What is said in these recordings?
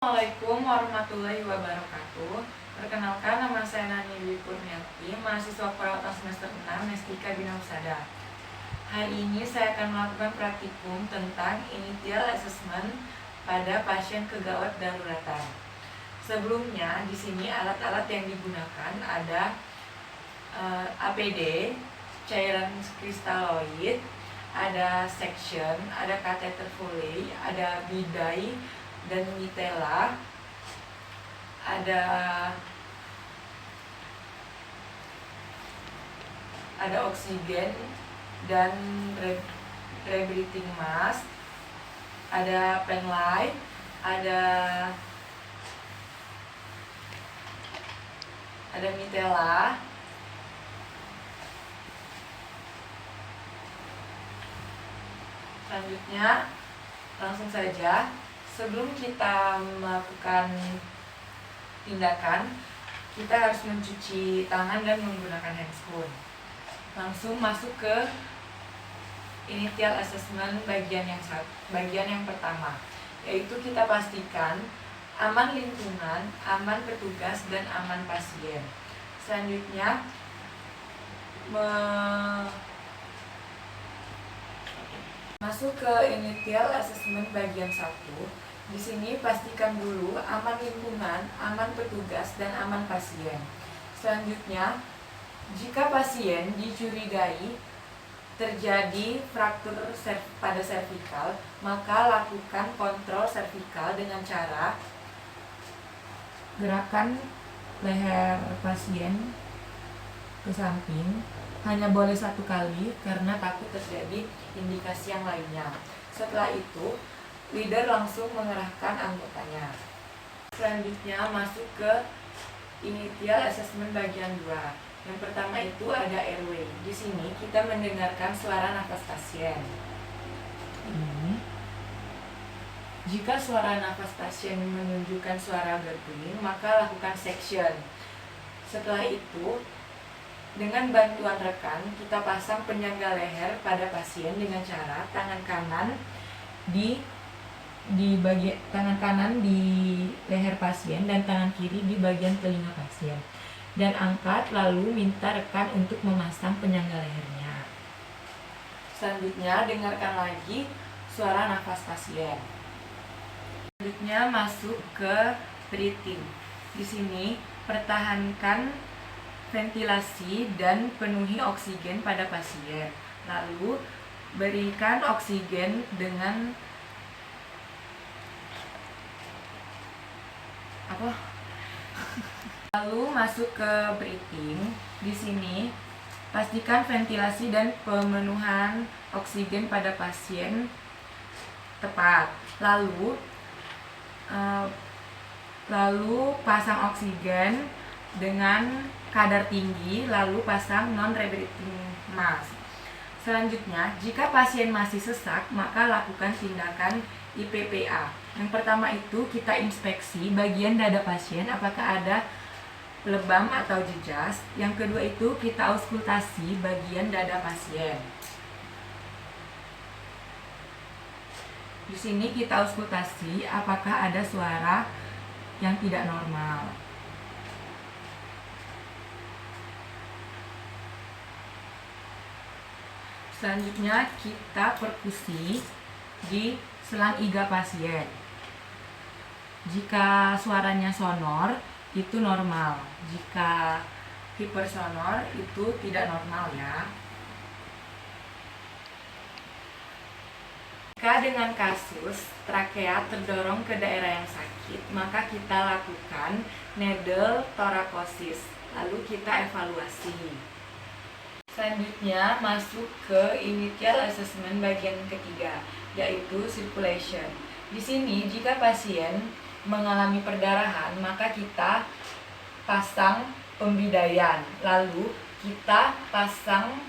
Assalamualaikum warahmatullahi wabarakatuh. Perkenalkan, nama saya Nani Dwi Kurniati, mahasiswa perawatan semester 6 Mestika Bina Husada. Hari ini saya akan melakukan praktikum tentang initial assessment pada pasien kegawat daruratan. Sebelumnya, di sini alat-alat yang digunakan ada APD, cairan kristaloid, ada section, ada kateter Foley, ada bidai dan mitela, ada oksigen dan rebreathing mask, ada pen light, ada mitela, selanjutnya langsung saja. Sebelum kita melakukan tindakan, kita harus mencuci tangan dan menggunakan handscoon. Langsung masuk ke initial assessment bagian yang pertama, yaitu kita pastikan aman lingkungan, aman petugas, dan aman pasien. Selanjutnya masuk ke initial assessment bagian 1. Di sini pastikan dulu aman lingkungan, aman petugas, dan aman pasien. Selanjutnya, jika pasien dicurigai terjadi fraktur pada servikal, maka lakukan kontrol servikal dengan cara gerakan leher pasien ke samping. Hanya boleh 1 kali karena takut terjadi indikasi yang lainnya. Setelah itu, leader langsung mengerahkan anggotanya. Selanjutnya masuk ke initial assessment bagian 2. Yang pertama itu ada airway. Di sini kita mendengarkan suara nafas pasien. Jika suara nafas pasien menunjukkan suara gurgling, maka lakukan section. Setelah itu, dengan bantuan rekan, kita pasang penyangga leher pada pasien dengan cara tangan kanan di leher pasien dan tangan kiri di bagian telinga pasien, dan angkat lalu minta rekan untuk memasang penyangga lehernya. Selanjutnya dengarkan lagi suara nafas pasien. Selanjutnya masuk ke breathing. Di sini pertahankan ventilasi dan penuhi oksigen pada pasien. Lalu berikan oksigen dengan Lalu masuk ke breathing. Di sini pastikan ventilasi dan pemenuhan oksigen pada pasien tepat. Lalu pasang oksigen dengan kadar tinggi, lalu pasang non-rebreathing mask. Selanjutnya, jika pasien masih sesak, maka lakukan tindakan IPPA. Yang pertama itu kita inspeksi bagian dada pasien apakah ada lebam atau jejas. Yang kedua itu kita auskultasi bagian dada pasien. Di sini kita auskultasi apakah ada suara yang tidak normal. Selanjutnya kita perkusi di selang iga pasien. Jika suaranya sonor itu normal, jika hipersonor itu tidak normal ya. Jika dengan kasus trakea terdorong ke daerah yang sakit, maka kita lakukan needle thoracosis, lalu kita evaluasi. Selanjutnya masuk ke initial assessment bagian ketiga, yaitu circulation. Di sini jika pasien mengalami perdarahan, maka kita pasang pembidaian, lalu kita pasang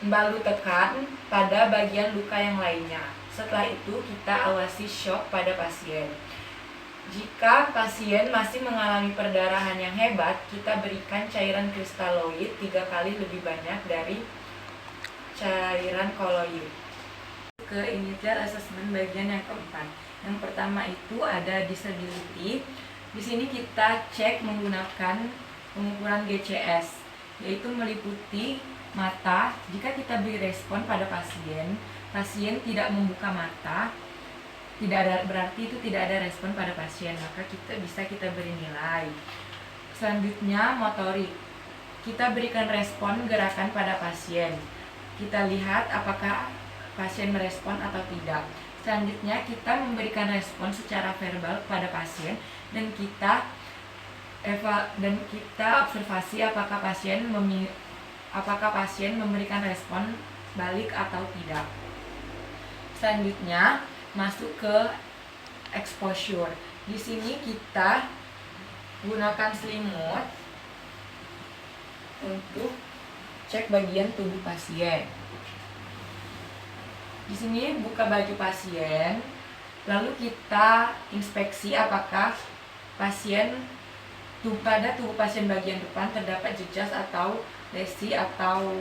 balut tekan pada bagian luka yang lainnya. Setelah itu kita awasi shock pada pasien. Jika pasien masih mengalami perdarahan yang hebat, kita berikan cairan kristaloid 3 kali lebih banyak dari cairan koloid. Ke initial assessment bagian yang keempat, Yang pertama itu ada disability. Di sini kita cek menggunakan pengukuran GCS, yaitu meliputi mata. Jika kita beri respon pada pasien tidak membuka mata, berarti itu tidak ada respon pada pasien, maka kita beri nilai. Selanjutnya motorik. Kita berikan respon gerakan pada pasien. Kita lihat apakah pasien merespon atau tidak. Selanjutnya kita memberikan respon secara verbal pada pasien dan kita observasi apakah pasien memberikan respon balik atau tidak. Selanjutnya masuk ke exposure. Di sini kita gunakan selimut untuk cek bagian tubuh pasien. Di sini buka baju pasien, lalu kita inspeksi apakah pada tubuh pasien bagian depan terdapat jejas atau lesi atau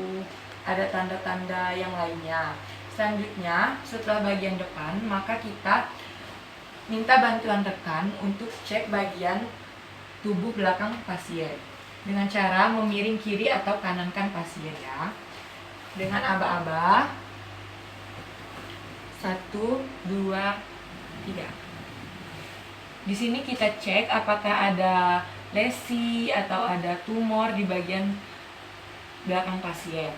ada tanda-tanda yang lainnya. Selanjutnya, setelah bagian depan, maka kita minta bantuan rekan untuk cek bagian tubuh belakang pasien dengan cara memiring kiri atau kanankan pasien ya. Dengan aba-aba 1, 2, 3. Di sini kita cek apakah ada lesi atau ada tumor di bagian belakang pasien.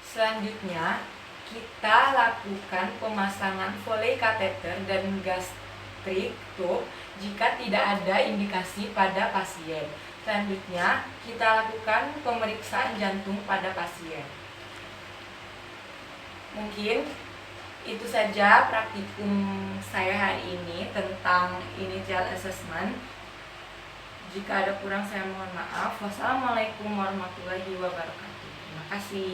Selanjutnya, kita lakukan pemasangan Foley kateter dan gastric tube jika tidak ada indikasi pada pasien. Selanjutnya, kita lakukan pemeriksaan jantung pada pasien. Mungkin itu saja praktikum saya hari ini tentang initial assessment. Jika ada kurang saya mohon maaf. Wassalamualaikum warahmatullahi wabarakatuh. Terima kasih.